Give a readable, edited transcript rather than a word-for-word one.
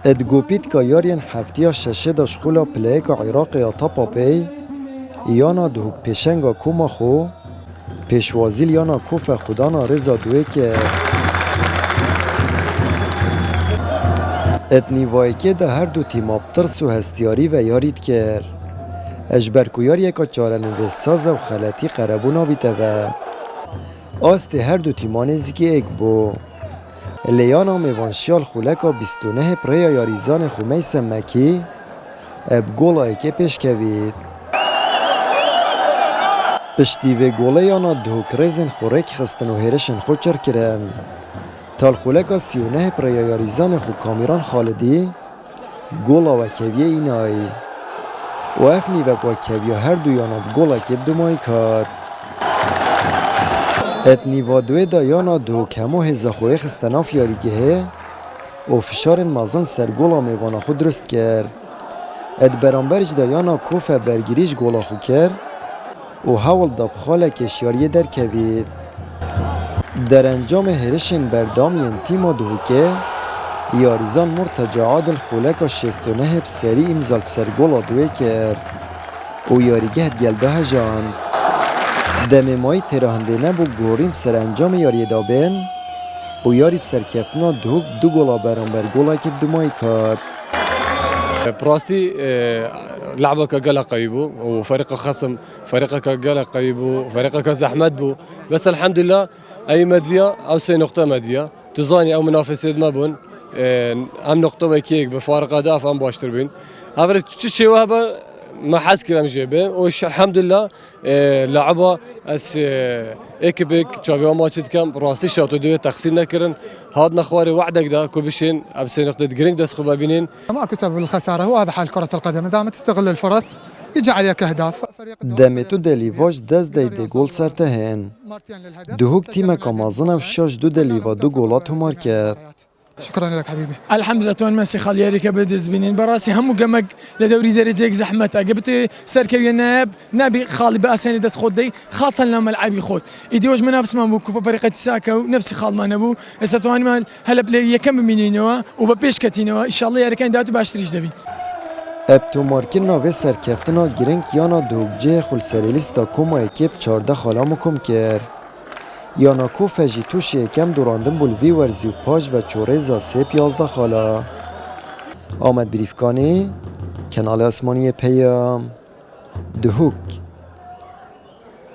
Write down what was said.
ادگوپید که یارین هفتیا ششه داشت خولا پلیک عراق یا تاپا پی یانا دهوک پیشنگا کوما خو پیشوازیل یانا کوف خودانا رزا دوی که اتنیوایی که ده هر دو تیم ابترس و هستیاری و یارید کرد اجبرکویار یکا چارنده ساز و خلطی قربونا بیته و آست هر دو تیمان زیگه ایک بو لیانا میوانشیال خولکا 29 پریا یاریزان خومیس مکی اب گولا ایکه پیش کوید پشتی و گوله یانا دهوک ریزن خورک خستن و هیرشن خود چر کرن تال خولکا 39 پریا یاریزان خو کامیران خالدی گولا و کویه اینایی و افنی و کویه هر دو یانا گولا کب دمایی کاد اتنیوا دوی دا یانا دو کمو هزاخوی خستناف یاریگه و فشار مازن سر گولا میوانا خود درست کرد ات برانبرج دا یانا کوف برگیریش گولا خو کرد و حول دا بخاله کشیاریه در کوید در انجام هرشن بردامین تیما دوکه یاریزان مرتجع عادل خولکا 69 بسری امزال سر گولا دوی کرد و یاریگه گلده جان دم مای تراهنده نبو گوریم سر انجام یاری دابن و یاری بسر کفتنا دو گولا برانبر گولا کب دو مای کاد براستي لعبك قلق قيبو وفريق خصم فريقك قلق قيبو فريقك زحمت بو بس الحمد لله اي مدفيا او سي نقطه مدفيا تزاني او منافسه ما بون ام نقطه وكيك بفارق اهداف ام باشتر بين هذا شيء وهبه ما حس كلام جيبه والحمد لله لعبه اس اكبك تشافي ماتشت كم راستي شاطو دو تقصير نكرن هاد نخواري وعدك ده كوبشين ابسي نقطه جرينج دس خو بابينين ماكو سبب الخساره وهذا حال كره القدم دام تستغل الفرص يجي عليك اهداف دمتو دلیواج دست دی گل سرتهن دهوک تیم کامازن و شاش دو دلیوا دو گولات همار کرد شكرا لك حبيبي الحمد لله توان ماسي خالياري كبد زبينين براسي همو قمق لدوري درجيك زحمته قبت سركوي ناب نبي خالي باساني دس خودي خاصه لما ملعبي خود ايدي واش منافس ما بو فريق ساكا نفسي خال ما نبو استواني مال هلا بلاي كم منينوا وببيش كاتينوا ان شاء الله يا كان داتو باشتريش دبي ابتو مارکنا و سرکفتنا گرنگ یانا دوگجه خل سریلیستا کوما اکیب 14 خالامو کم کرد یانا کو فجی توش یکم دوراندن بولوی ورزی و پاش و چوریزا 3-11 خالا آمد بریفکانی کنال آسمانی پیام دهوک